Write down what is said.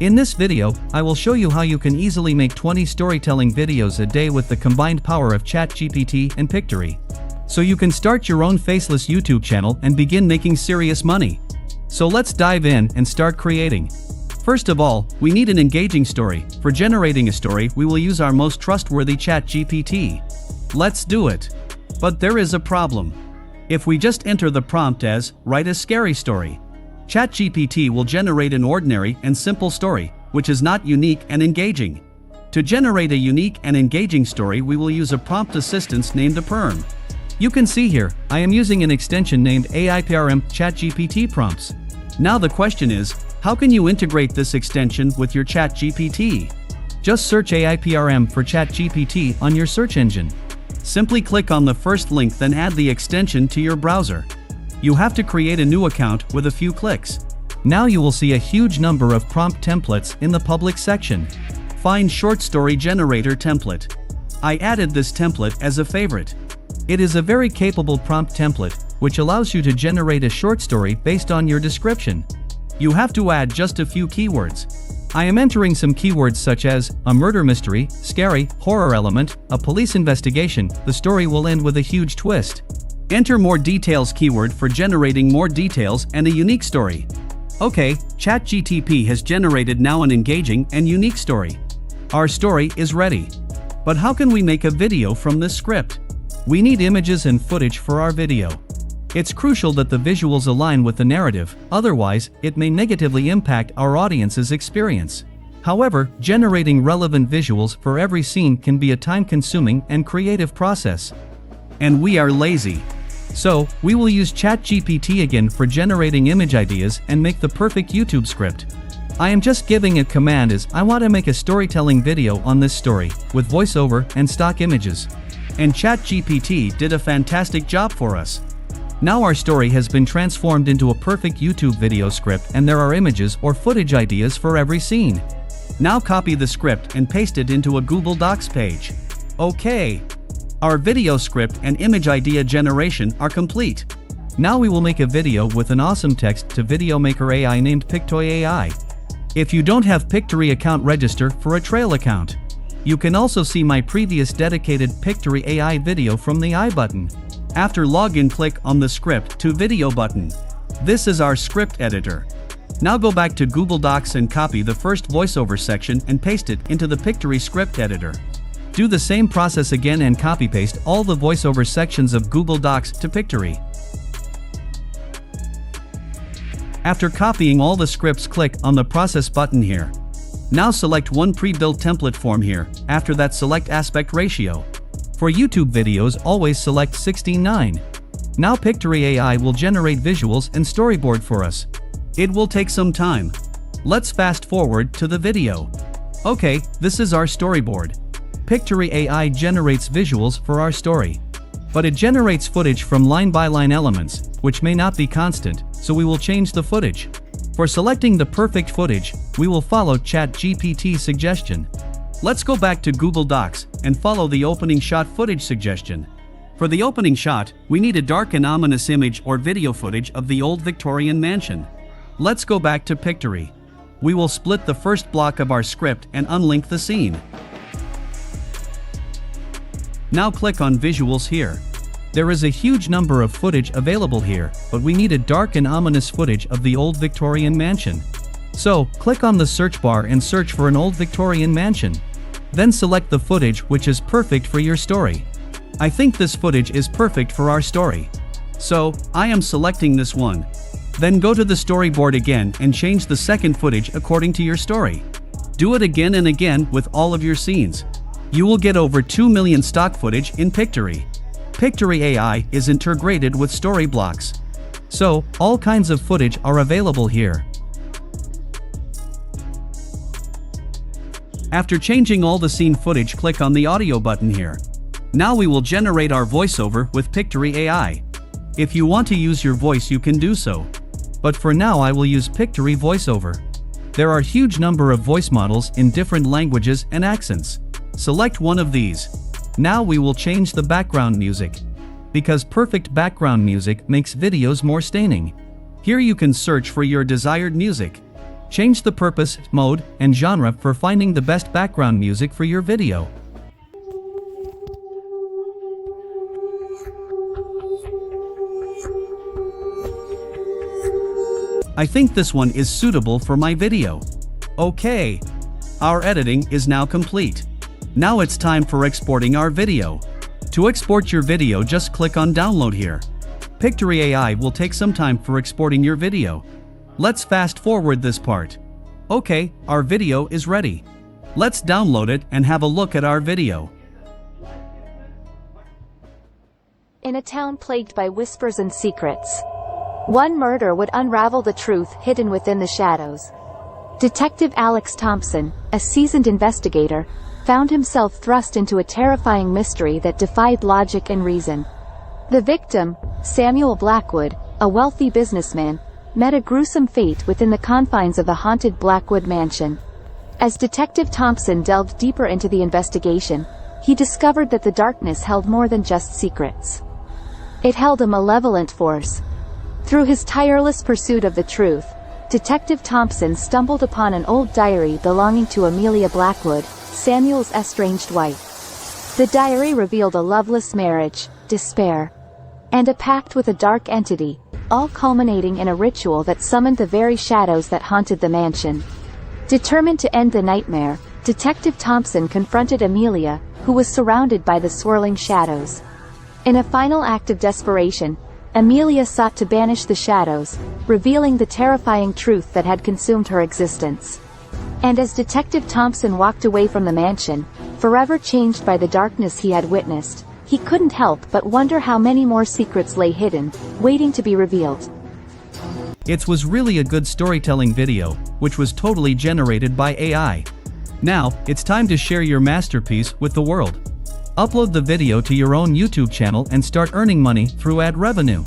In this video, I will show you how you can easily make 20 storytelling videos a day with the combined power of Chatgpt and Pictory. So you can start your own faceless YouTube channel and begin making serious money. So let's dive in and start creating. First of all, we need an engaging story. For generating a story, we will use our most trustworthy Chatgpt. Let's do it. But there is a problem. If we just enter the prompt as, "Write a scary story," Chatgpt will generate an ordinary and simple story, which is not unique and engaging. To generate a unique and engaging story, we will use a prompt assistant named Perm. You can see here, I am using an extension named AIPRM Chatgpt Prompts. Now the question is, how can you integrate this extension with your Chatgpt? Just search AIPRM for Chatgpt on your search engine. Simply click on the first link, then add the extension to your browser. You have to create a new account with a few clicks. Now you will see a huge number of prompt templates in the public section. Find Short Story Generator template. I added this template as a favorite. It is a very capable prompt template, which allows you to generate a short story based on your description. You have to add just a few keywords. I am entering some keywords such as a murder mystery, scary, horror element, a police investigation. The story will end with a huge twist. Enter more details keyword for generating more details and a unique story. Okay, Chatgpt has generated now an engaging and unique story. Our story is ready. But how can we make a video from this script? We need images and footage for our video. It's crucial that the visuals align with the narrative, otherwise, it may negatively impact our audience's experience. However, generating relevant visuals for every scene can be a time-consuming and creative process. And we are lazy. So, we will use Chatgpt again for generating image ideas and make the perfect YouTube script. I am just giving a command as I want to make a storytelling video on this story, with voiceover and stock images. And Chatgpt did a fantastic job for us. Now our story has been transformed into a perfect YouTube video script, and there are images or footage ideas for every scene. Now copy the script and paste it into a Google Docs page. Okay. Our video script and image idea generation are complete. Now we will make a video with an awesome text-to-video maker AI named Pictory AI. If you don't have Pictory account, register for a trial account. You can also see my previous dedicated Pictory AI video from the I button. After login, click on the script to video button. This is our script editor. Now go back to Google Docs and copy the first voiceover section and paste it into the Pictory script editor. Do the same process again and copy-paste all the voiceover sections of Google Docs to Pictory. After copying all the scripts, click on the process button here. Now select one pre-built template form here. After that, select aspect ratio. For YouTube videos, always select 16:9. Now Pictory AI will generate visuals and storyboard for us. It will take some time. Let's fast forward to the video. Okay, this is our storyboard. Pictory AI generates visuals for our story. But it generates footage from line-by-line elements, which may not be constant, so we will change the footage. For selecting the perfect footage, we will follow Chatgpt's suggestion. Let's go back to Google Docs and follow the opening shot footage suggestion. For the opening shot, we need a dark and ominous image or video footage of the old Victorian mansion. Let's go back to Pictory. We will split the first block of our script and unlink the scene. Now click on Visuals here. There is a huge number of footage available here, but we need a dark and ominous footage of the old Victorian mansion. So, click on the search bar and search for an old Victorian mansion. Then select the footage which is perfect for your story. I think this footage is perfect for our story. So, I am selecting this one. Then go to the storyboard again and change the second footage according to your story. Do it again and again with all of your scenes. You will get over 2 million stock footage in Pictory. Pictory AI is integrated with Storyblocks. So, all kinds of footage are available here. After changing all the scene footage, click on the audio button here. Now we will generate our voiceover with Pictory AI. If you want to use your voice, you can do so. But for now, I will use Pictory voiceover. There are a huge number of voice models in different languages and accents. Select one of these. Now we will change the background music. Because perfect background music makes videos more staining. Here you can search for your desired music. Change the purpose, mode, and genre for finding the best background music for your video. I think this one is suitable for my video. Okay. Our editing is now complete. Now it's time for exporting our video. To export your video, just click on download here. Pictory AI will take some time for exporting your video. Let's fast forward this part. Okay, our video is ready. Let's download it and have a look at our video. In a town plagued by whispers and secrets, one murder would unravel the truth hidden within the shadows. Detective Alex Thompson, a seasoned investigator, found himself thrust into a terrifying mystery that defied logic and reason. The victim, Samuel Blackwood, a wealthy businessman, met a gruesome fate within the confines of the haunted Blackwood mansion. As Detective Thompson delved deeper into the investigation, he discovered that the darkness held more than just secrets. It held a malevolent force. Through his tireless pursuit of the truth, Detective Thompson stumbled upon an old diary belonging to Amelia Blackwood, Samuel's estranged wife. The diary revealed a loveless marriage, despair, and a pact with a dark entity, all culminating in a ritual that summoned the very shadows that haunted the mansion. Determined to end the nightmare, Detective Thompson confronted Amelia, who was surrounded by the swirling shadows. In a final act of desperation, Amelia sought to banish the shadows, revealing the terrifying truth that had consumed her existence. And as Detective Thompson walked away from the mansion, forever changed by the darkness he had witnessed, he couldn't help but wonder how many more secrets lay hidden, waiting to be revealed. It was really a good storytelling video, which was totally generated by AI. Now, it's time to share your masterpiece with the world. Upload the video to your own YouTube channel and start earning money through ad revenue.